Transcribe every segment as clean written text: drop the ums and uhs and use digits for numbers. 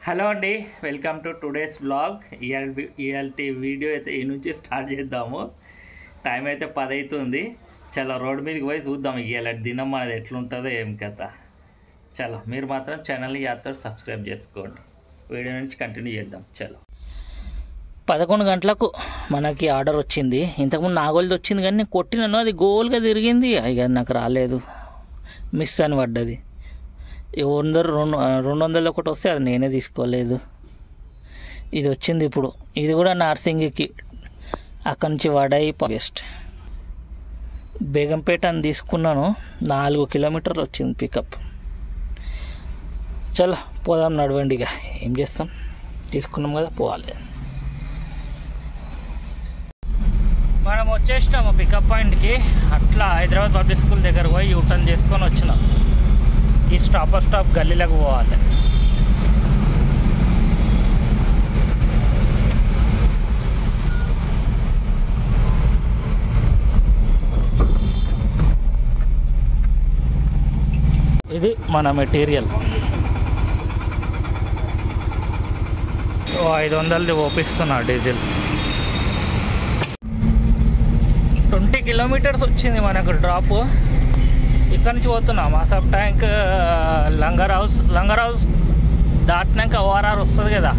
Hello అండి, welcome to today's blog. ఇయాల్టి video అయితే ఈ నుంచి స్టార్ట్ చేద్దాము. టైం అయితే 10 అవుతుంది. చలో రోడ్ మీదకి పోయి చూద్దాం ఇలాంటి దినం మనది ఎట్లుంటుందో ఏం కథ. చలో మీరు మాత్రం ఛానల్ని యాత్ర సబ్స్క్రైబ్ చేసుకోండి. వీడియో నుంచి కంటిన్యూ చేద్దాం. చలో 11 గంటలకు మనకి ఆర్డర్ వచ్చింది. ఇంతకుముందు నాగోల్ది వచ్చింది కానీ కొట్టినను అది గోల్గా తిరిగింది. ఇక నాకు రాలేదు, మిస్ అని పడ్డది. 200 ఒకటి వస్తే అది నేనే తీసుకోలేదు. ఇది వచ్చింది ఇప్పుడు. ఇది కూడా నార్సింగికి, అక్కడి నుంచి వడై వెస్ట్ బేగంపేట అని తీసుకున్నాను. 4 కిలోమీటర్లు వచ్చింది పికప్. చలో పోదాం, నడవండి. ఇక ఏం చేస్తాం, తీసుకున్నాం కదా, పోవాలి. మనం వచ్చేసినాము పికప్ పాయింట్కి. అట్లా హైదరాబాద్ పబ్లిక్ స్కూల్ దగ్గర పోయి యూటర్న్ చేసుకొని వచ్చినాం. ఈ స్టాప్ గల్లీలకు పోవాలి. ఇది మన మెటీరియల్. 500ది ఓపిస్తున్నా డీజిల్. 20 కిలోమీటర్స్ వచ్చింది మనకు డ్రాప్. ఇక్కడ నుంచి పోతున్నాం మాసాబ్ ట్యాంక్, లంగర్ హౌస్ దాటినాక ఓఆర్ఆర్ వస్తుంది కదా,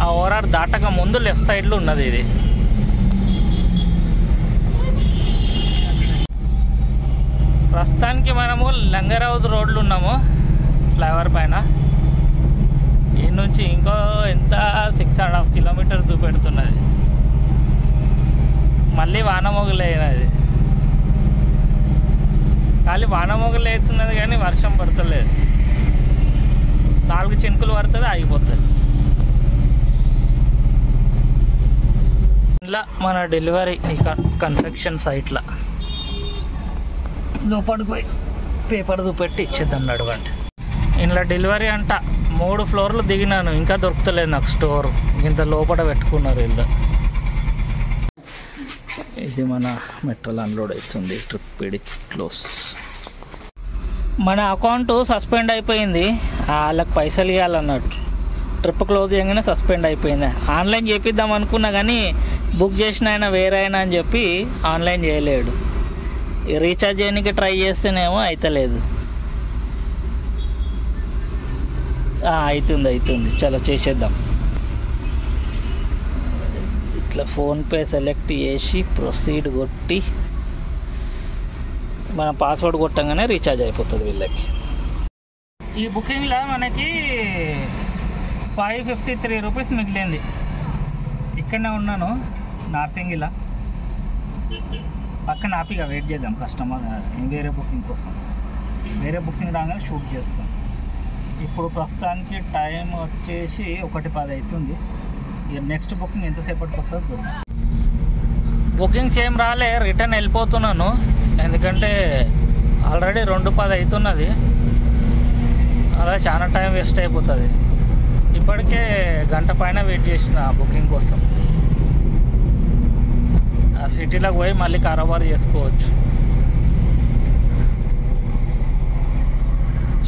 ఆ ఓఆర్ఆర్ దాటక ముందు లెఫ్ట్ సైడ్లో ఉన్నది ఇది. ప్రస్తుతానికి మనము లంగర్ హౌస్ రోడ్లు ఉన్నాము, ఫ్లైఓవర్ పైన. ఈ నుంచి ఇంకో ఎంత 6.5 కిలోమీటర్ చూపెడుతున్నది. మళ్ళీ వానమొగలు అయినది. ఖాళీ వానమొగలు అవుతున్నది కానీ వర్షం పడతలేదు. 4 చినుకులు పడుతుంది, ఆగిపోతుంది. ఇలా మన డెలివరీ ఈ కన్స్ట్రక్షన్ సైట్లో లోపలికి పోయి పేపర్ చూపెట్టి ఇచ్చేద్దాం, నడవండి. ఇలా డెలివరీ అంట 3 ఫ్లోర్లు దిగినాను, ఇంకా దొరుకుతలేదు నాకు స్టోర్. ఇంత లోపల పెట్టుకున్నారు వీళ్ళు. ఇది మన మెట్రల్ అన్లోడ్ అవుతుంది. ట్రిప్ పీడికి క్లోజ్. మన అకౌంట్ సస్పెండ్ అయిపోయింది, వాళ్ళకి పైసలు ఇవ్వాలన్నట్టు. ట్రిప్ క్లోజ్ చేయగానే సస్పెండ్ అయిపోయింది. ఆన్లైన్ చేపిద్దాం అనుకున్నా కానీ బుక్ చేసిన ఆయన వేరే అయినా అని చెప్పి ఆన్లైన్ చేయలేడు. రీఛార్జ్ చేయడానికి ట్రై చేస్తేనేమో అవుతలేదు. అవుతుంది. చలో చేసేద్దాం. ఇట్లా ఫోన్పే సెలెక్ట్ చేసి ప్రొసీడ్ కొట్టి మన పాస్వర్డ్ కొట్టంగానే రీఛార్జ్ అయిపోతుంది వీళ్ళకి. ఈ బుకింగ్లో మనకి 553 రూపీస్ మిగిలింది. ఇక్కడనే ఉన్నాను నార్సింగిలా. పక్కన ఆపిగా వెయిట్ చేద్దాం కస్టమర్ వేరే బుకింగ్ కోసం. వేరే బుకింగ్ రాగానే షూట్ చేస్తాం. ఇప్పుడు ప్రస్తుతానికి టైం వచ్చేసి 1:10 అవుతుంది. ఇక నెక్స్ట్ బుకింగ్ ఎంతసేపటికి వస్తుంది చూద్దాం. బుకింగ్స్ ఏం రాలే, రిటర్న్ వెళ్ళిపోతున్నాను. ఎందుకంటే ఆల్రెడీ 2:10 అవుతున్నది. అలా చాలా టైం వేస్ట్ అయిపోతుంది. ఇప్పటికే గంట పైన వెయిట్ చేసిన బుకింగ్ కోసం. ఆ సిటీలోకి పోయి మళ్ళీ కారోబార్ చేసుకోవచ్చు.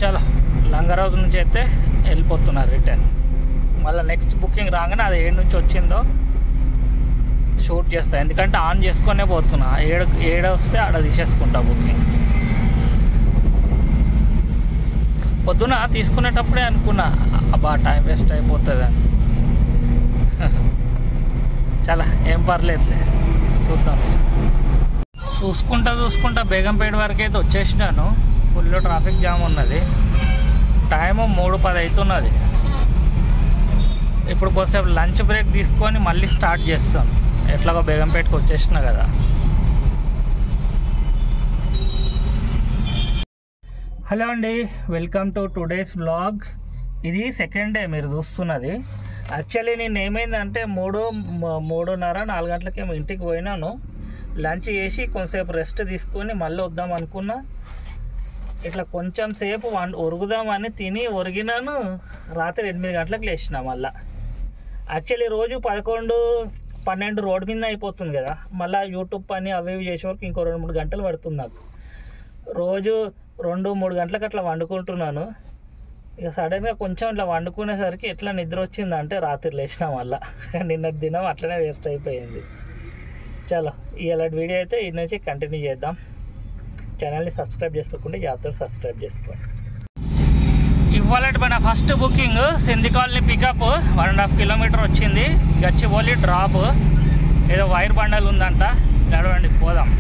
చలో లంగర్ హౌస్ నుంచి అయితే వెళ్ళిపోతున్నారు రిటర్న్. మళ్ళీ నెక్స్ట్ బుకింగ్ రాగానే అది 7 నుంచి వచ్చిందో షూట్ చేస్తా. ఎందుకంటే ఆన్ చేసుకునే పోతున్నా. 7 వస్తే ఆడ తీసేసుకుంటా బుకింగ్. పొద్దున తీసుకునేటప్పుడే అనుకున్నా అబ్బా టైం వేస్ట్ అయిపోతుంది అని. చాలా ఏం పర్లేదులే, చూద్దాం. చూసుకుంటా బేగంపేట వరకు అయితే వచ్చేసినాను. ఫుల్ ట్రాఫిక్ జామ్ ఉన్నది. టైము 3:10 అవుతున్నది. ఇప్పుడు కొద్దిసేపు లంచ్ బ్రేక్ తీసుకొని మళ్ళీ స్టార్ట్ చేస్తాం. ఎట్లాగో బేగంపేటకి వచ్చేసిన కదా. హలో అండి, వెల్కమ్ టు టుడేస్ బ్లాగ్. ఇది సెకండ్ డే మీరు చూస్తున్నది. యాక్చువల్లీ నేను ఏమైందంటే 3:30, 4 గంటలకేమో ఇంటికి పోయినాను. లంచ్ చేసి కొంతసేపు రెస్ట్ తీసుకొని మళ్ళీ వద్దాం అనుకున్నా. ఇట్లా కొంచెం సేపు ఒరుగుదామని తిని ఒరిగినాను. రాత్రి 8 గంటలకు లేచిన. మళ్ళీ యాక్చువల్లీ రోజు 11, 12 రోడ్ మీద అయిపోతుంది కదా. మళ్ళీ యూట్యూబ్ పని అవి చేసే వరకు ఇంకో 2-3 గంటలు పడుతుంది నాకు. రోజు 2-3 గంటలకు అట్లా వండుకుంటున్నాను. ఇక సడన్గా కొంచెం ఇట్లా వండుకునేసరికి ఎట్లా నిద్ర వచ్చిందంటే రాత్రి లేచినాం వల్ల. నిన్నటి దినం అట్లనే వేస్ట్ అయిపోయింది. చలో ఇలాంటి వీడియో అయితే ఈ నుంచి కంటిన్యూ చేద్దాం. ఛానల్ని సబ్స్క్రైబ్ చేసుకోకుండా జాగ్రత్తగా సబ్స్క్రైబ్ చేసుకోండి. ఇవాళ మన first booking Sindhi colony pickup 1.5 kilometre వచ్చింది. గచ్చిబౌలి డ్రాప్, ఏదో వైర్ బండల్ ఉందంట. నడవండి పోదాం.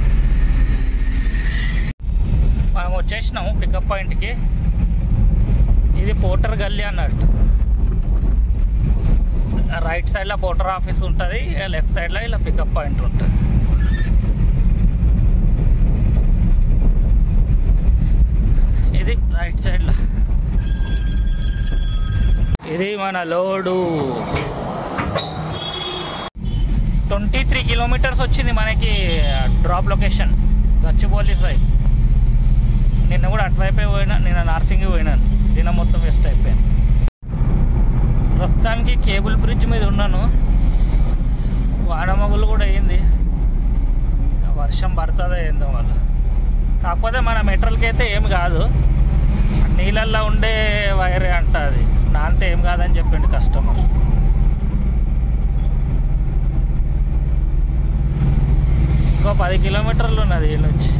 మనం వచ్చేసినాము పికప్ పాయింట్కి. ఇది పోర్టర్ గల్లీ అన్నట్టు. రైట్ సైడ్లో పోర్టర్ ఆఫీస్ ఉంటుంది, లెఫ్ట్ సైడ్లో ఇలా పికప్ పాయింట్ ఉంటుంది. ఇది రైట్ సైడ్లో. ఇది మన లోడు 23 కిలోమీటర్స్ వచ్చింది మనకి డ్రాప్ లొకేషన్ గచ్చిబౌలి సైడ్. నిన్న కూడా అటువైపే పోయినా, నిన్న నార్సింగి పోయినాను. దినం మొత్తం వేస్ట్ అయిపోయాను. ప్రస్తుతానికి కేబుల్ బ్రిడ్జ్ మీద ఉన్నాను. వానమగులు కూడా అయింది. వర్షం పడుతుందో ఏందో వల్ల. కాకపోతే మన మెట్రోల్కి అయితే ఏం కాదు, నీళ్ళల్లో ఉండే వైరే అంట. అది నాంతే ఏం కాదని చెప్పిండు కస్టమర్. ఇంకో 10 కిలోమీటర్లు ఉన్నది ఈ నుంచి.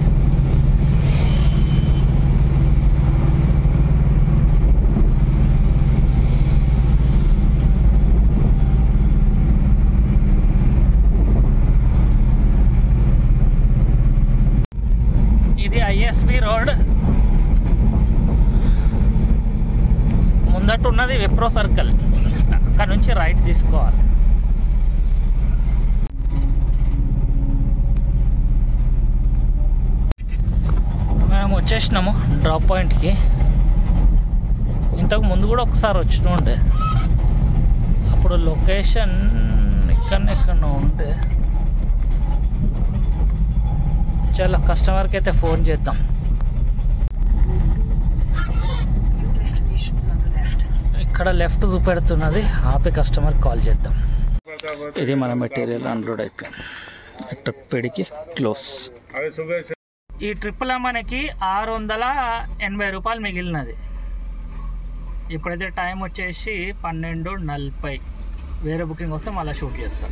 ఇది ఐఎస్బి రోడ్. ముందట ఉన్నది విప్రో సర్కిల్. అక్కడ నుంచి రైట్ తీసుకోవాలి. మేము వచ్చేసినాము డ్రాప్ పాయింట్కి. ఇంతకు ముందు కూడా ఒకసారి వచ్చిన అప్పుడు లొకేషన్ ఎక్కడో ఉండే. చలో కస్టమర్కి అయితే ఫోన్ చేద్దాం. ఇక్కడ లెఫ్ట్ చూపెడుతున్నది, ఆపి కస్టమర్ కాల్ చేద్దాం. ఇది మన మెటీరియల్ అన్లోడ్ అయిపోయింది. ట్రిప్కి క్లోజ్. ఈ ట్రిప్లో మనకి 680 రూపాయలు మిగిలినది. ఇప్పుడైతే టైం వచ్చేసి 12:40. వేరే బుకింగ్ వస్తే మళ్ళీ షూట్ చేస్తాం.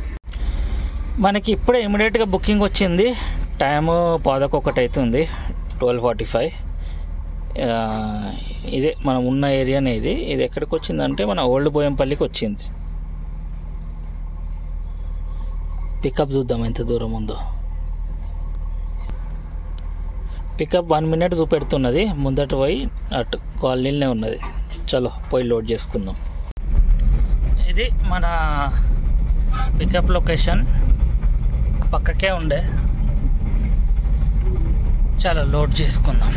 మనకి ఇప్పుడే ఇమీడియట్గా బుకింగ్ వచ్చింది. టైము 11 అవుతుంది, 12:45. ఇదే మనం ఉన్న ఏరియానే. ఇది ఎక్కడికి వచ్చిందంటే మన ఓల్డ్ బోయంపల్లికి వచ్చింది. పికప్ చూద్దాం ఎంత దూరం ఉందో. పికప్ 1 మినిట్ చూపెడుతున్నది. ముందట పోయి అటు కాలనీలోనే ఉన్నది. చలో పోయి లోడ్ చేసుకుందాం. ఇది మన పికప్ లొకేషన్. పక్కకే ఉండే. చాలా లోడ్ చేసుకుందాం.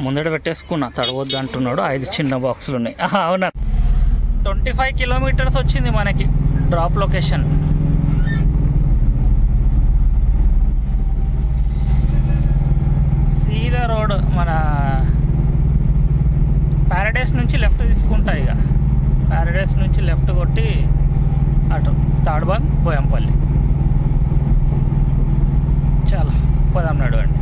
ముందట పెట్టేసుకున్నా, తడవద్దు అంటున్నాడు. 5 చిన్న బాక్సులు ఉన్నాయి. అవునా, 25 కిలోమీటర్స్ వచ్చింది మనకి డ్రాప్ లొకేషన్. సీదా రోడ్ మన ప్యారడైస్ నుంచి లెఫ్ట్ తీసుకుంటా. ఇక ప్యారడైస్ నుంచి లెఫ్ట్ కొట్టి అటు తాడ్బాగ్ బోయంపల్లి. చాలా పోదాం, నడవండి.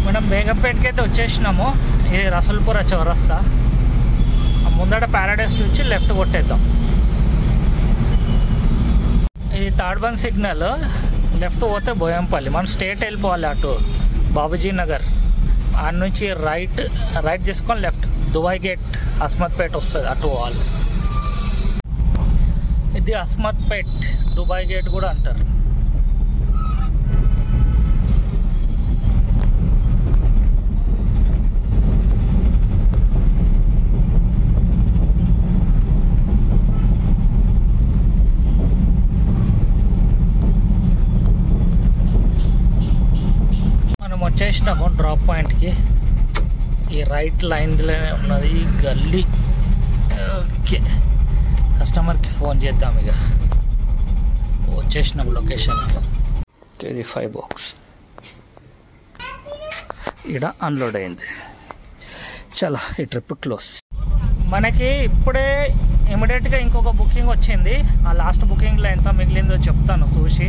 మనం బేగంపేటకి అయితే వచ్చేసినాము. ఇది రసూల్పుర చౌరస్తా. ముందట ప్యారడైస్ నుంచి లెఫ్ట్ కొట్టేద్దాం. ఇది తాడ్బంగ్ సిగ్నల్. లెఫ్ట్ పోతే బోయంపల్లి. మనం స్ట్రేట్ వెళ్ళిపోవాలి అటు బాబుజీ నగర్. ఆడ నుంచి రైట్ తీసుకొని లెఫ్ట్ దుబాయ్ గేట్ అస్మత్పేట్ వస్తుంది, అటు పోవాలి. ఇది అస్మత్పేట్, దుబాయ్ గేట్ కూడా అంటారు. వచ్చేసినాము డ్రాప్ పాయింట్కి. ఈ రైట్ లైన్లోనే ఉన్నది ఈ గల్లీ. ఓకే, కస్టమర్కి ఫోన్ చేద్దాం. ఇక వచ్చేసినాం లొకేషన్కి. ఇది 5 బాక్స్ ఇక్కడ అన్లోడ్ అయింది. చాలా ఈ ట్రిప్ క్లోజ్. మనకి ఇప్పుడే ఇమీడియట్గా ఇంకొక బుకింగ్ వచ్చింది. ఆ లాస్ట్ బుకింగ్లో ఎంత మిగిలిందో చెప్తాను చూసి.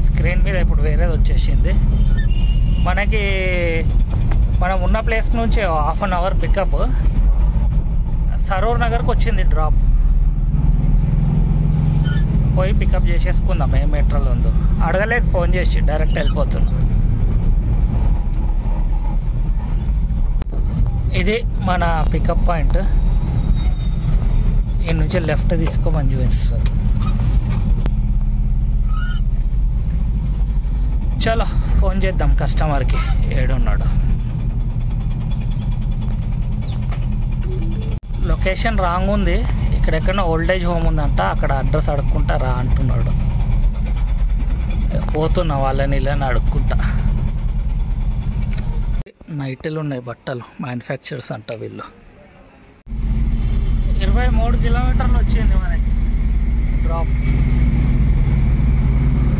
స్క్రీన్ మీద ఇప్పుడు వేరేది వచ్చేసింది. మనకి మనం ఉన్న ప్లేస్ నుంచి హాఫ్ అన్ అవర్ పికప్. సరూర్ నగర్కి వచ్చింది డ్రాప్. పోయి పికప్ చేసేసుకుందాం. ఏ మెట్రోలో ఉందో అడగలేదు, ఫోన్ చేసి డైరెక్ట్ వెళ్ళిపోతుంది. ఇది మన పికప్ పాయింట్. ఈ నుంచి లెఫ్ట్ తీసుకోమని చూపిస్తుంది. చలో ఫోన్ చేద్దాం కస్టమర్కి, ఏడున్నాడు. లొకేషన్ రాంగ్ ఉంది. ఇక్కడెక్కడ ఓల్డేజ్ హోమ్ ఉందంట, అక్కడ అడ్రస్ అడుక్కుంటా రా అంటున్నాడు. పోతున్నా వాళ్ళని ఇళ్ళని అడుక్కుంటా. నైట్లు ఉన్నాయి బట్టలు, మ్యానుఫ్యాక్చరర్స్ అంట వీళ్ళు. 23 కిలోమీటర్లు వచ్చింది మనకి డ్రాప్.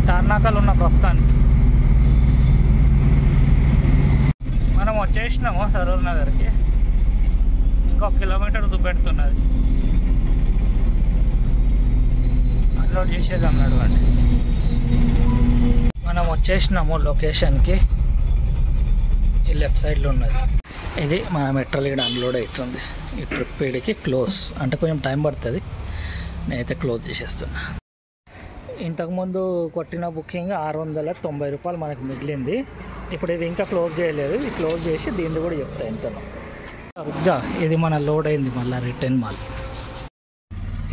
టార్నాకలు ఉన్న ప్రస్తుతానికి. మనం వచ్చేసినాము సరూర్ నగర్కి. ఇంకొక కిలోమీటర్ చూపెడుతున్నది. అన్లోడ్ చేసేది అన్నాడు అండి. మనం వచ్చేసినాము లొకేషన్కి. ఈ లెఫ్ట్ సైడ్లో ఉన్నది. ఇది మా మెట్రల్ ఇక్కడ అన్లోడ్ అవుతుంది. ఈ ట్రిప్ ఇడికి క్లోజ్, అంటే కొంచెం టైం పడుతుంది. నేనైతే క్లోజ్ చేసేస్తున్నా. ఇంతకుముందు కొట్టిన బుకింగ్ 690 రూపాయలు మనకు మిగిలింది. ఇప్పుడు ఇది ఇంకా క్లోజ్ చేయలేదు. ఇది క్లోజ్ చేసి దీన్ని కూడా చెప్తా ఎంతనో. ఇది మన లోడ్ అయింది మళ్ళీ రిటర్న్. మళ్ళీ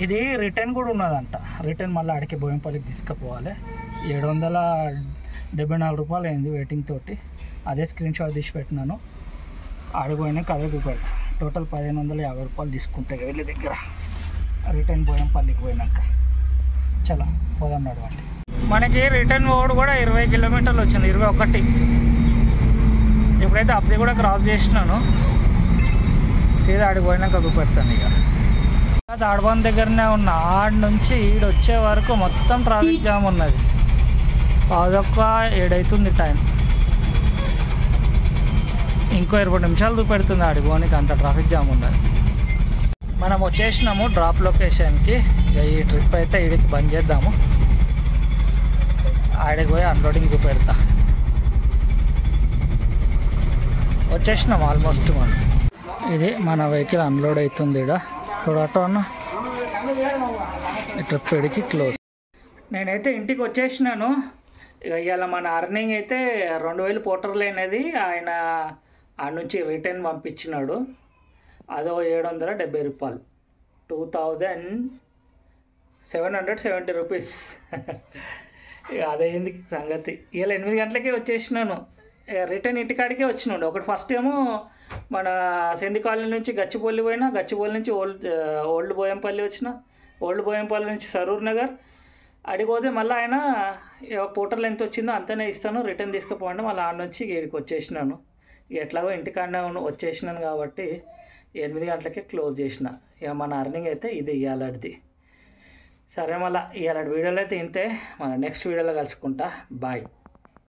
ఇది రిటర్న్ కూడా ఉన్నదంట. రిటర్న్ మళ్ళీ ఆడికి బోయంపల్లికి తీసుకుపోవాలి. 774 రూపాయలు అయింది వెయిటింగ్ తోటి. అదే స్క్రీన్ షాట్ తీసి పెట్టినాను. ఆడిపోయినాక అదే చూపెడతా. టోటల్ 1550 రూపాయలు తీసుకుంటాయి వీళ్ళ దగ్గర రిటర్న్ బోయంపల్లికి పోయినాక. చలో పోదాం నడవండి. మనకి రిటర్న్ రోడ్ కూడా 20 కిలోమీటర్లు వచ్చింది, 21. ఇప్పుడైతే అబ్ది కూడా క్రాస్ చేసినాను. సీదా ఆడిపోయినాక చూపెడతాను. ఇక తాడ్బాన్ దగ్గరనే ఉన్నా. ఆడి నుంచి ఈడు వచ్చే వరకు మొత్తం ట్రాఫిక్ జామ్ ఉన్నది. 7:15 అవుతుంది టైం. ఇంకో 20 నిమిషాలు చూపెడుతుంది ఆడిపోనికి, అంత ట్రాఫిక్ జామ్ ఉన్నది. మనం వచ్చేసినాము డ్రాప్ లొకేషన్కి. ఈ ట్రిప్ అయితే ఈడికి బంద్ చేద్దాము. ఆడికి పోయి అన్లోడింగ్ చూపెడతా. వచ్చేసినాం ఆల్మోస్ట్ మనం. ఇది మన వెహికల్ అన్లోడ్ అవుతుంది. ఇక్కడ చూడటం అన్న ఈ ట్రిప్ ఇడికి క్లోజ్. నేనైతే ఇంటికి వచ్చేసినాను. ఇక ఇవాళ మన అర్నింగ్ అయితే 2000 పోర్టర్లు అయినది. ఆయన ఆ నుంచి రిటర్న్ పంపించినాడు. అదో 770 రూపాయలు, 2770 రూపీస్. ఇక అదైంది సంగతి. ఇవాళ 8 గంటలకే వచ్చేసినాను. రిటర్న్ ఇంటికాడికే వచ్చినాడు. ఒకటి ఫస్ట్ ఏమో మన సెంది కాలనీ నుంచి గచ్చిబౌలి పోయినా, గచ్చిబౌలి నుంచి ఓల్డ్ బోయంపల్లి వచ్చిన, ఓల్డ్ బోయంపల్లి నుంచి సరూర్ నగర్ అడిగిపోతే మళ్ళీ ఆయన పోర్టర్లు ఎంత వచ్చిందో అంతనే ఇస్తాను, రిటర్న్ తీసుకుపోండి. మళ్ళీ ఆడ నుంచి ఇక్కడికి వచ్చేసినాను. ఎట్లాగో ఇంటికాడనే వచ్చేసినాను కాబట్టి 8 గంటలకే క్లోజ్ చేసిన. ఇక మన అర్నింగ్ అయితే ఇది ఇవాళది. సరే మళ్ళీ ఇవాళ వీడియోలో అయితే ఇంతే. మన నెక్స్ట్ వీడియోలో కలుసుకుంటా. బాయ్.